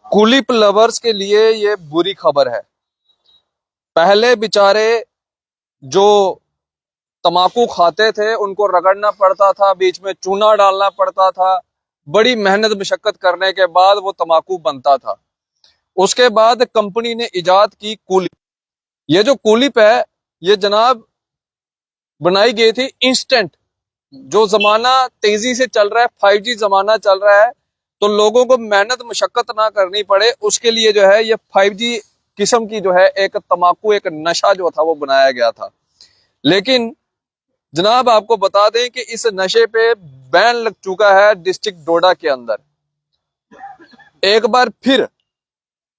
कुलिप lovers के लिए ये बुरी खबर है। पहले बेचारे जो तमाकू खाते थे उनको रगड़ना पड़ता था, बीच में चूना डालना पड़ता था, बड़ी मेहनत मशक्कत करने के बाद वो तमाकू बनता था। उसके बाद कंपनी ने इजाद की कुलिप। ये जो कुलिप है ये जनाब बनाई गई थी इंस्टेंट। जो जमाना तेजी से चल रहा है, 5G जमाना चल रहा है, तो लोगों को मेहनत मशक्कत ना करनी पड़े उसके लिए जो है ये 5G किस्म की जो है एक तमाकू, एक नशा जो था वो बनाया गया था। लेकिन जनाब आपको बता दें कि इस नशे पे बैन लग चुका है डिस्ट्रिक्ट डोडा के अंदर। एक बार फिर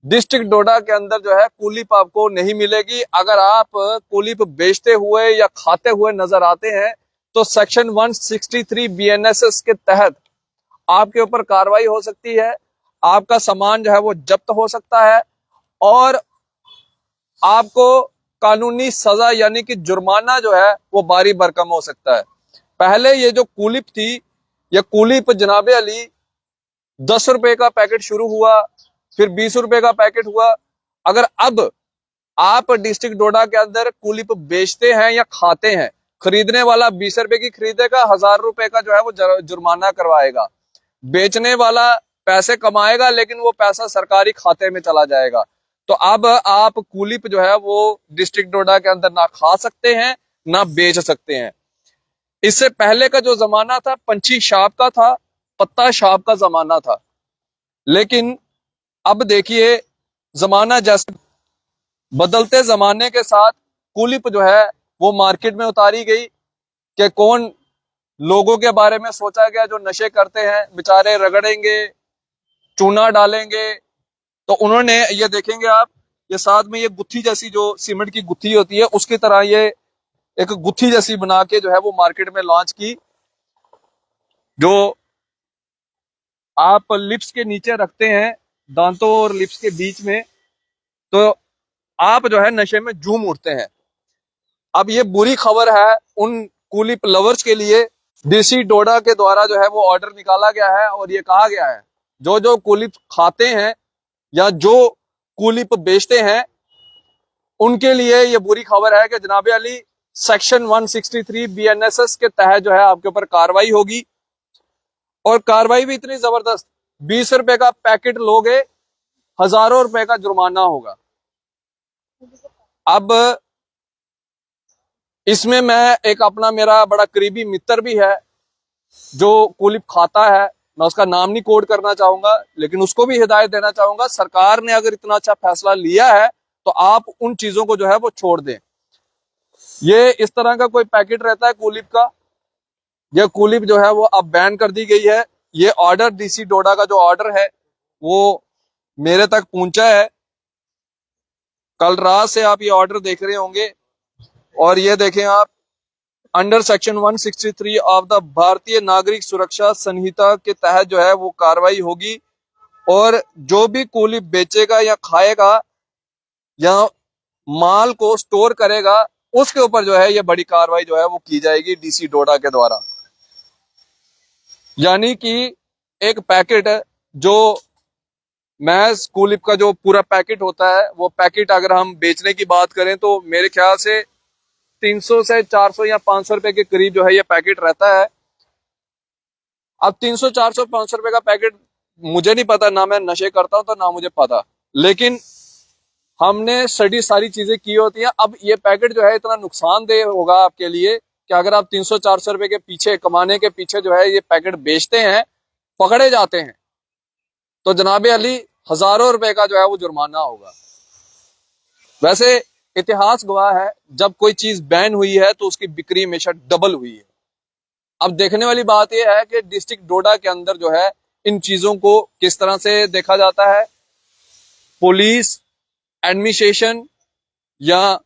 डिस्ट्रिक्ट डोडा के अंदर जो है कुलिप आपको नहीं मिलेगी। अगर आप कुलिप बेचते हुए या खाते हुए नजर आते हैं तो सेक्शन 163 BNSS के तहत आपके ऊपर कार्रवाई हो सकती है, आपका सामान जो है वो जब्त हो सकता है और आपको कानूनी सजा यानी कि जुर्माना जो है वो बारी भरकम हो सकता है। पहले ये जो कुलिप थी, ये कुलिप जनाबे अली 10 रुपए का पैकेट शुरू हुआ, फिर 20 रुपए का पैकेट हुआ। अगर अब आप डिस्ट्रिक्ट डोडा के अंदर कुलिप बेचते हैं या खाते हैं, खरीदने वाला 20 रुपए की खरीदेगा, 1000 रुपए का जो है वो जुर्माना करवाएगा। बेचने वाला पैसे कमाएगा लेकिन वो पैसा सरकारी खाते में चला जाएगा। तो अब आप कुलिप जो है वो डिस्ट्रिक्ट डोडा के अंदर ना खा सकते हैं ना बेच सकते हैं। इससे पहले का जो जमाना था पंछी शाप का था, पत्ता शाप का जमाना था। लेकिन अब देखिए जमाना जैसे बदलते जमाने के साथ कुलिप जो है वो मार्केट में उतारी गई कि कौन लोगों के बारे में सोचा गया जो नशे करते हैं, बेचारे रगड़ेंगे, चूना डालेंगे। तो उन्होंने ये देखेंगे आप, ये साथ में ये गुत्थी जैसी जो सीमेंट की गुत्थी होती है उसकी तरह ये एक गुत्थी जैसी बना के जो है वो मार्केट में लॉन्च की, जो आप लिप्स के नीचे रखते हैं, दांतों और लिप्स के बीच में, तो आप जो है नशे में झूम उठते हैं। अब ये बुरी खबर है उन कुलिप लवर्स के लिए। डीसी डोडा के द्वारा जो है वो ऑर्डर निकाला गया है और ये कहा गया है जो जो कुलिप खाते हैं या जो कुलिप बेचते हैं उनके लिए ये बुरी खबर है कि जनाबे अली सेक्शन 163 BNSS के तहत जो है आपके ऊपर कार्रवाई होगी। और कार्रवाई भी इतनी जबरदस्त, 20 रुपए का पैकेट लोगे, हजारों रुपए का जुर्माना होगा। अब इसमें मैं एक अपना मेरा बड़ा करीबी मित्र भी है जो कुलिप खाता है, मैं उसका नाम नहीं कोड करना चाहूंगा, लेकिन उसको भी हिदायत देना चाहूंगा, सरकार ने अगर इतना अच्छा फैसला लिया है तो आप उन चीजों को जो है वो छोड़ दें। ये इस तरह का कोई पैकेट रहता है कुलिप का, यह कुलिप जो है वो अब बैन कर दी गई है। ये ऑर्डर डीसी डोडा का जो ऑर्डर है वो मेरे तक पहुंचा है, कल रात से आप ये ऑर्डर देख रहे होंगे। और ये देखें आप, अंडर सेक्शन 163 ऑफ द भारतीय नागरिक सुरक्षा संहिता के तहत जो है वो कार्रवाई होगी और जो भी कुलिप बेचेगा या खाएगा या माल को स्टोर करेगा उसके ऊपर जो है ये बड़ी कार्रवाई जो है वो की जाएगी डीसी डोडा के द्वारा। यानी कि एक पैकेट जो मैस कुलिप का जो पूरा पैकेट होता है वो पैकेट अगर हम बेचने की बात करें तो मेरे ख्याल से 300 से 400 या 500 रुपए के करीब जो है ये पैकेट रहता है। अब 300 400 500 रुपए का पैकेट, मुझे नहीं पता, ना मैं नशे करता हूं तो ना मुझे पता, लेकिन हमने स्टडी सारी चीजें की होती हैं। अब ये पैकेट जो है इतना नुकसानदेह होगा आपके लिए कि अगर आप 300 400 रुपए के पीछे कमाने के पीछे जो है ये पैकेट बेचते हैं, पकड़े जाते हैं, तो जनाबे अली हजारों रुपए का जो है वो जुर्माना होगा। वैसे इतिहास गवाह है जब कोई चीज बैन हुई है तो उसकी बिक्री हमेशा डबल हुई है। अब देखने वाली बात यह है कि डिस्ट्रिक्ट डोडा के अंदर जो है इन चीजों को किस तरह से देखा जाता है, पुलिस, एडमिनिस्ट्रेशन या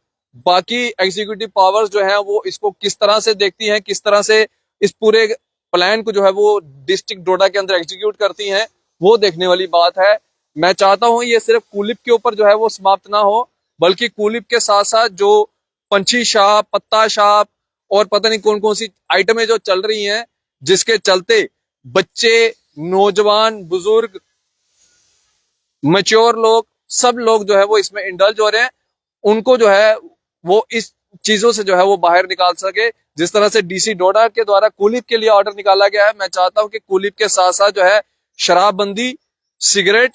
बाकी एग्जीक्यूटिव पावर्स जो है वो इसको किस तरह से देखती हैं, किस तरह से इस पूरे प्लान को जो है वो डिस्ट्रिक्ट डोडा के अंदर एग्जीक्यूट करती हैं, वो देखने वाली बात है। मैं चाहता हूं ये सिर्फ कुलिप के ऊपर जो है वो समाप्त ना हो, बल्कि कुलिप के साथ साथ जो पंछी शाप, पत्ता शाप और पता नहीं कौन कौन सी आइटमें जो चल रही हैं जिसके चलते बच्चे, नौजवान, बुजुर्ग मैच्योर लोग, सब लोग जो है वो इसमें इंडल्ज हो रहे हैं। उनको जो है वो इस चीजों से जो है वो बाहर निकाल सके। जिस तरह से डीसी डोडा के द्वारा कुलीप के लिए ऑर्डर निकाला गया है, मैं चाहता हूं कि कुलीप के साथ साथ जो है शराबबंदी, सिगरेट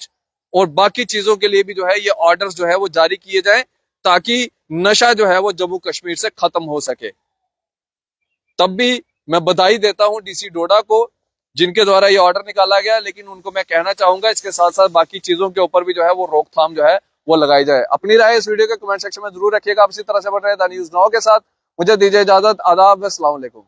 और बाकी चीजों के लिए भी जो है ये ऑर्डर्स जो है वो जारी किए जाएं, ताकि नशा जो है वो जम्मू कश्मीर से खत्म हो सके। तब भी मैं बधाई देता हूं डीसी डोडा को, जिनके द्वारा ये ऑर्डर निकाला गया। लेकिन उनको मैं कहना चाहूंगा इसके साथ साथ बाकी चीजों के ऊपर भी जो है वो रोकथाम जो है वो लगाई जाए। अपनी राय इस वीडियो के कमेंट सेक्शन में जरूर रखिएगा। आप इसी तरह से बढ़ रहे द न्यूज़ नाउ के साथ। मुझे दीजिए इजाजत। आदाब, अस्सलाम वालेकुम।